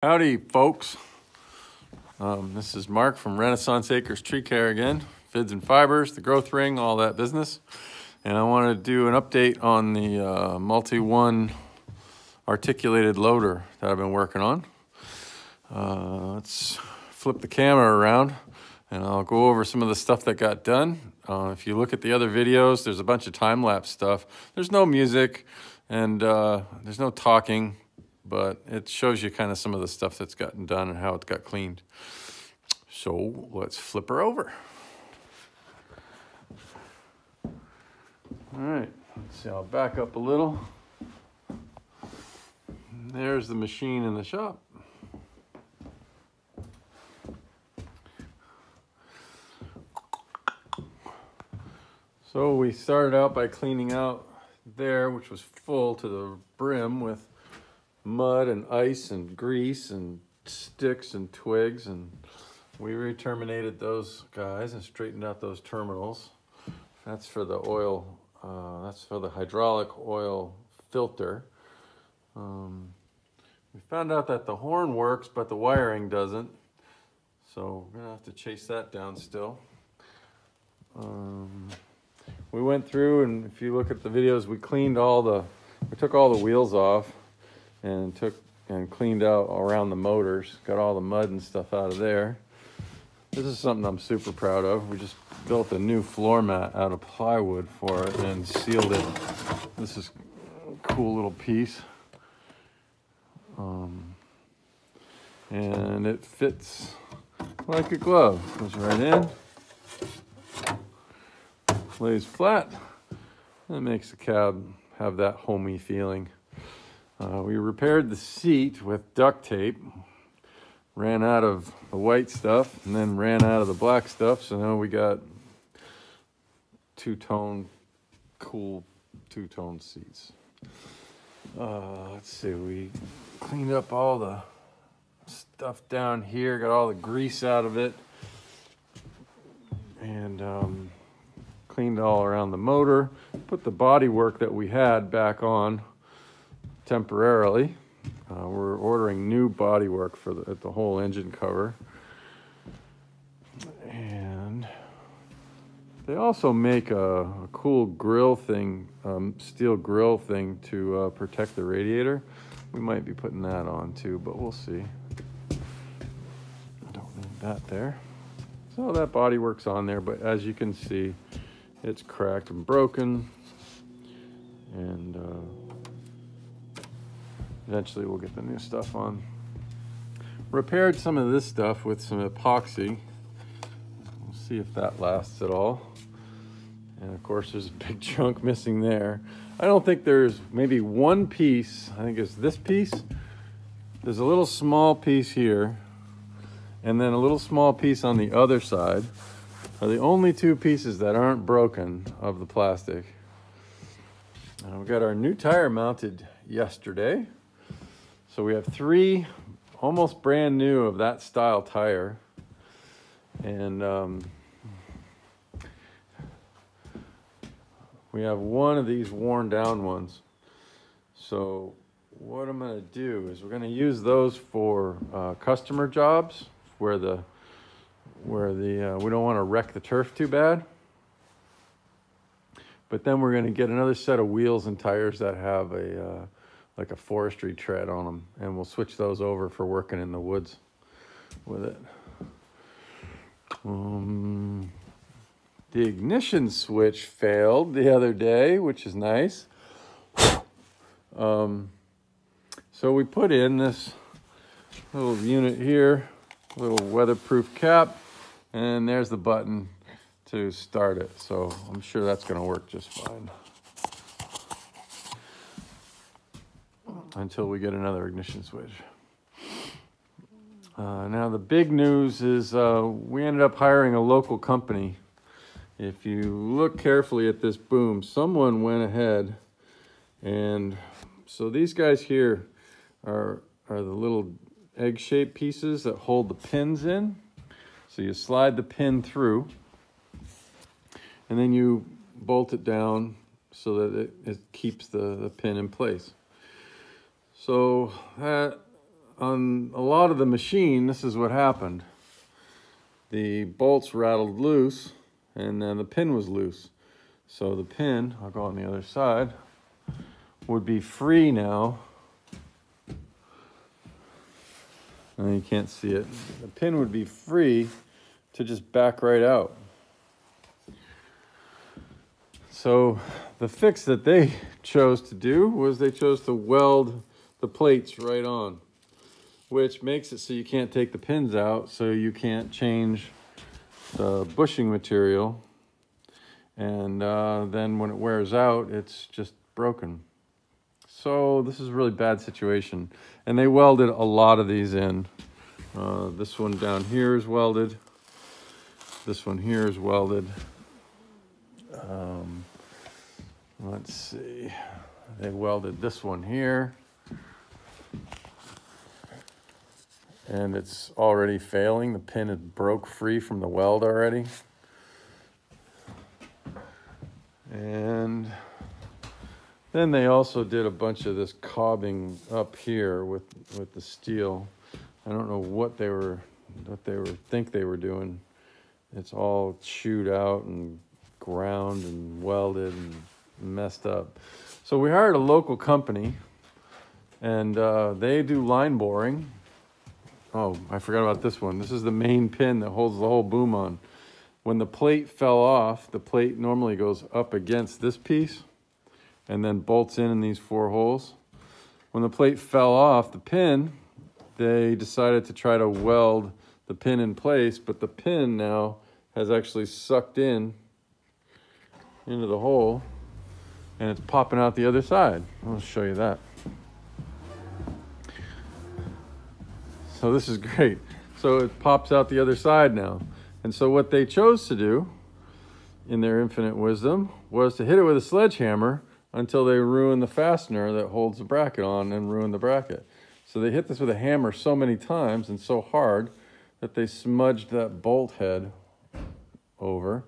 Howdy, folks. This is Mark from Renaissance Acres Tree Care again. Fids and fibers, the growth ring, all that business. And I want to do an update on the Multione articulated loader that I've been working on. Let's flip the camera around and I'll go over some of the stuff that got done. If you look at the other videos, there's a bunch of time-lapse stuff. There's no music and there's no talking, but it shows you kind of some of the stuff that's gotten done and how it got cleaned. So let's flip her over. All right, let's see, I'll back up a little. There's the machine in the shop. So we started out by cleaning out there, which was full to the brim with mud and ice and grease and sticks and twigs, and we re-terminated those guys and straightened out those terminals. That's for the oil, that's for the hydraulic oil filter. We found out that the horn works, but the wiring doesn't. So we're gonna have to chase that down still. We went through, and if you look at the videos, we took all the wheels off and cleaned out around the motors, got all the mud and stuff out of there. This is something I'm super proud of. We just built a new floor mat out of plywood for it and sealed it. This is a cool little piece. And it fits like a glove. Goes right in, lays flat, and it makes the cab have that homey feeling. We repaired the seat with duct tape, ran out of the white stuff, and then ran out of the black stuff, so now we got cool two-tone seats. Let's see, we cleaned up all the stuff down here, got all the grease out of it, and cleaned all around the motor, put the body work that we had back on temporarily. We're ordering new body work for the whole engine cover. And they also make a cool grill thing, steel grill thing to protect the radiator. We might be putting that on too, but we'll see. Don't need that there. So that body work's on there, but as you can see, it's cracked and broken. And eventually we'll get the new stuff on. Repaired some of this stuff with some epoxy. We'll see if that lasts at all. And of course there's a big chunk missing there. I don't think there's, maybe one piece, I think it's this piece. There's a little small piece here, and then a little small piece on the other side are the only two pieces that aren't broken of the plastic. We got our new tire mounted yesterday. So we have 3 almost brand new of that style tire. And we have one of these worn down ones. So what I'm gonna do is we're gonna use those for customer jobs where we don't wanna wreck the turf too bad. But then we're gonna get another set of wheels and tires that have like a forestry tread on them, and we'll switch those over for working in the woods with it. The ignition switch failed the other day, which is nice. So we put in this little unit here, little weatherproof cap, and there's the button to start it. So I'm sure that's gonna work just fine until we get another ignition switch. Now the big news is we ended up hiring a local company. If you look carefully at this boom, someone went ahead, and so these guys here are the little egg-shaped pieces that hold the pins in. So you slide the pin through, and then you bolt it down so that it keeps the pin in place. So that on a lot of the machine, this is what happened. The bolts rattled loose, and then the pin was loose. So the pin, I'll go on the other side, would be free now. And you can't see it. The pin would be free to just back right out. So the fix that they chose to do was they chose to weld the plates right on, which makes it so you can't take the pins out, so you can't change the bushing material. And then when it wears out, it's just broken. So this is a really bad situation. And they welded a lot of these in. This one down here is welded. This one here is welded. Let's see. They welded this one here. And it's already failing. The pin is broke free from the weld already. And then they also did a bunch of this cobbing up here with the steel. I don't know what they think they were doing. It's all chewed out and ground and welded and messed up. So we hired a local company, and they do line boring. Oh, I forgot about this one. This is the main pin that holds the whole boom on. When the plate fell off, the plate normally goes up against this piece and then bolts in these 4 holes. When the plate fell off the pin, they decided to try to weld the pin in place, but the pin now has actually sucked into the hole, and it's popping out the other side. I'll show you that. So this is great. So it pops out the other side now. And so what they chose to do, in their infinite wisdom, was to hit it with a sledgehammer until they ruin the fastener that holds the bracket on and ruin the bracket. So they hit this with a hammer so many times and so hard that they smudged that bolt head over.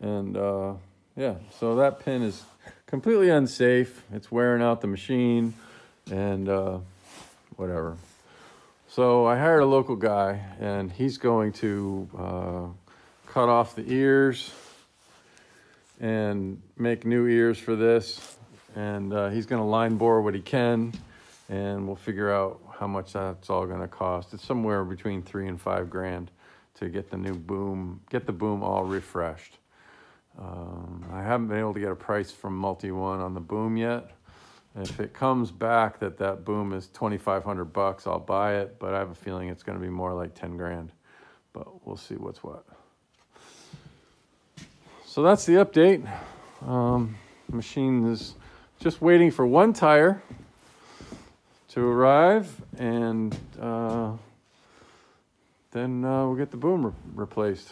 And yeah, so that pin is completely unsafe. It's wearing out the machine and whatever. So I hired a local guy, and he's going to cut off the ears and make new ears for this. And he's going to line bore what he can, and we'll figure out how much that's all going to cost. It's somewhere between $3,000 and $5,000 to get the new boom, get the boom all refreshed. I haven't been able to get a price from Multione on the boom yet. If it comes back that boom is $2,500, I'll buy it, but I have a feeling it's going to be more like 10 grand. But we'll see what's what. So that's the update. Machine is just waiting for one tire to arrive, and then we'll get the boom replaced,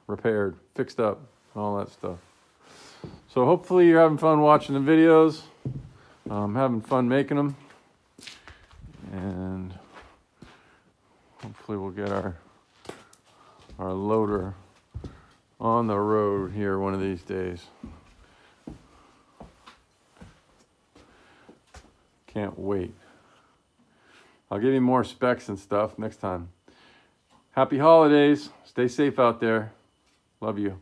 repaired, fixed up, all that stuff. So hopefully you're having fun watching the videos. I'm having fun making them, and hopefully we'll get our loader on the road here one of these days. Can't wait. I'll give you more specs and stuff next time. Happy holidays. Stay safe out there. Love you.